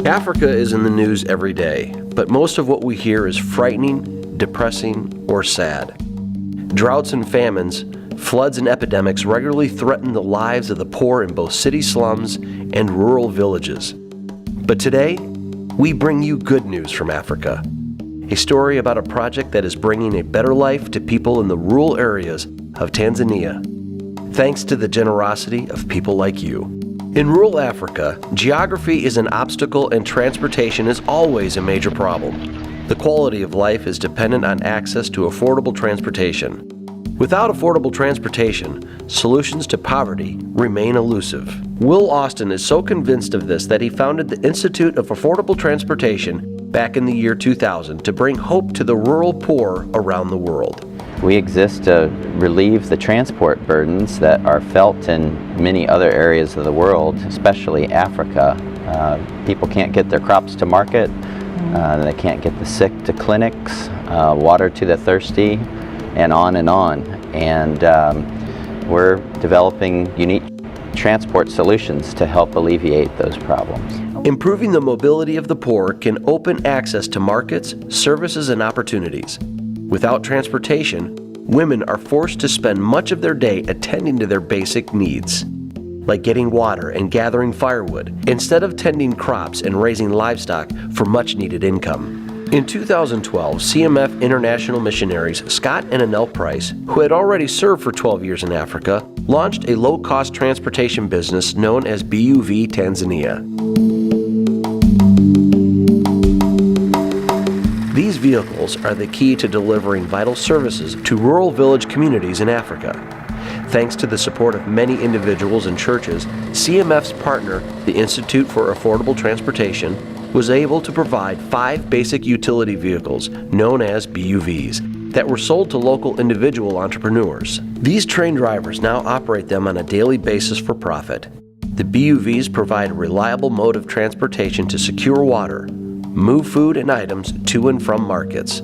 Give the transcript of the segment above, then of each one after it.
Africa is in the news every day, but most of what we hear is frightening, depressing, or sad. Droughts and famines, floods and epidemics regularly threaten the lives of the poor in both city slums and rural villages. But today, we bring you good news from Africa. A story about a project that is bringing a better life to people in the rural areas of Tanzania, thanks to the generosity of people like you. In rural Africa, geography is an obstacle and transportation is always a major problem. The quality of life is dependent on access to affordable transportation. Without affordable transportation, solutions to poverty remain elusive. Will Austin is so convinced of this that he founded the Institute of Affordable Transportation back in the year 2000 to bring hope to the rural poor around the world. We exist to relieve the transport burdens that are felt in many other areas of the world, especially Africa. People can't get their crops to market, they can't get the sick to clinics, water to the thirsty, and on and on. And we're developing unique transport solutions to help alleviate those problems. Improving the mobility of the poor can open access to markets, services, and opportunities. Without transportation, women are forced to spend much of their day attending to their basic needs, like getting water and gathering firewood, instead of tending crops and raising livestock for much-needed income. In 2012, CMF International missionaries Scott and Annelle Price, who had already served for 12 years in Africa, launched a low-cost transportation business known as BUV Tanzania. These vehicles are the key to delivering vital services to rural village communities in Africa. Thanks to the support of many individuals and churches, CMF's partner, the Institute for Affordable Transportation, was able to provide 5 basic utility vehicles, known as BUVs, that were sold to local individual entrepreneurs. These trained drivers now operate them on a daily basis for profit. The BUVs provide a reliable mode of transportation to secure water, move food and items to and from markets,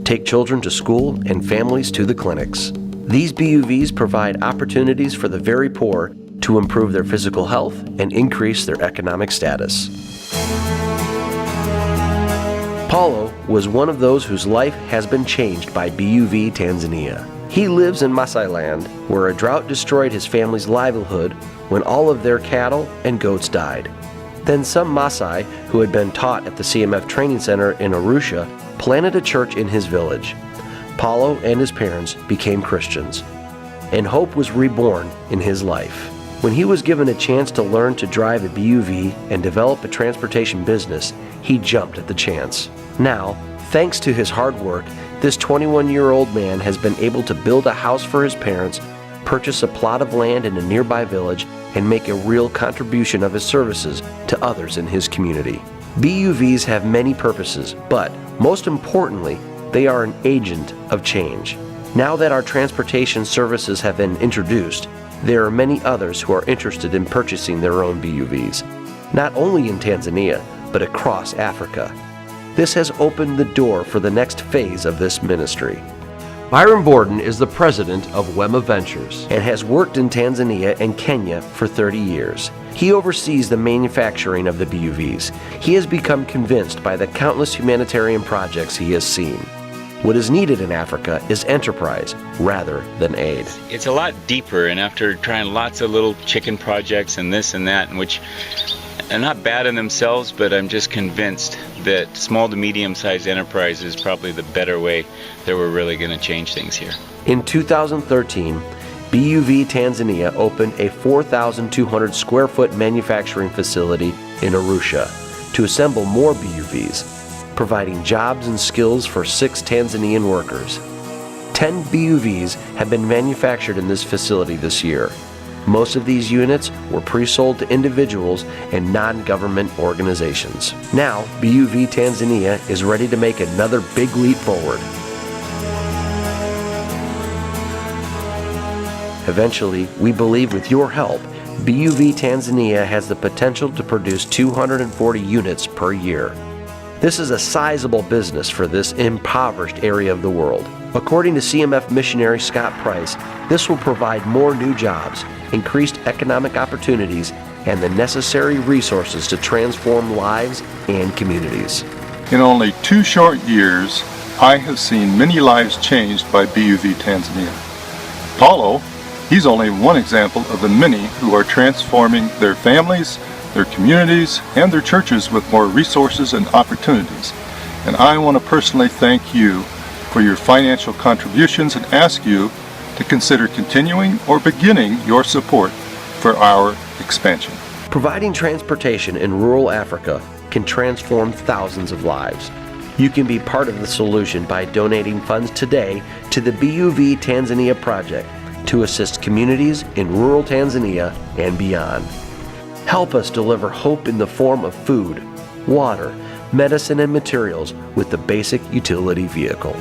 take children to school and families to the clinics. These BUVs provide opportunities for the very poor to improve their physical health and increase their economic status. Paulo was one of those whose life has been changed by BUV Tanzania. He lives in Maasai land, where a drought destroyed his family's livelihood when all of their cattle and goats died. Then some Maasai, who had been taught at the CMF Training Center in Arusha, planted a church in his village. Paulo and his parents became Christians, and hope was reborn in his life. When he was given a chance to learn to drive a BUV and develop a transportation business, he jumped at the chance. Now, thanks to his hard work, this 21-year-old man has been able to build a house for his parents, purchase a plot of land in a nearby village, and make a real contribution of his services to others in his community. BUVs have many purposes, but most importantly, they are an agent of change. Now that our transportation services have been introduced, there are many others who are interested in purchasing their own BUVs, not only in Tanzania, but across Africa. This has opened the door for the next phase of this ministry. Byron Borden is the president of Wema Ventures and has worked in Tanzania and Kenya for 30 years. He oversees the manufacturing of the BUVs. He has become convinced by the countless humanitarian projects he has seen. What is needed in Africa is enterprise rather than aid. It's a lot deeper, and after trying lots of little chicken projects and this and that, and which are not bad in themselves, but I'm just convinced that small to medium-sized enterprise is probably the better way that we're really going to change things here. In 2013, BUV Tanzania opened a 4,200 square foot manufacturing facility in Arusha to assemble more BUVs, providing jobs and skills for 6 Tanzanian workers. 10 BUVs have been manufactured in this facility this year. Most of these units were pre-sold to individuals and non-government organizations. Now, BUV Tanzania is ready to make another big leap forward. Eventually, we believe with your help, BUV Tanzania has the potential to produce 240 units per year. This is a sizable business for this impoverished area of the world. According to CMF missionary Scott Price, this will provide more new jobs, increased economic opportunities, and the necessary resources to transform lives and communities. In only 2 short years, I have seen many lives changed by BUV Tanzania. Paulo, he's only one example of the many who are transforming their families, their communities, and their churches with more resources and opportunities. And I want to personally thank you for your financial contributions and ask you to consider continuing or beginning your support for our expansion. Providing transportation in rural Africa can transform thousands of lives. You can be part of the solution by donating funds today to the BUV Tanzania Project to assist communities in rural Tanzania and beyond. Help us deliver hope in the form of food, water, medicine, and materials with the basic utility vehicle.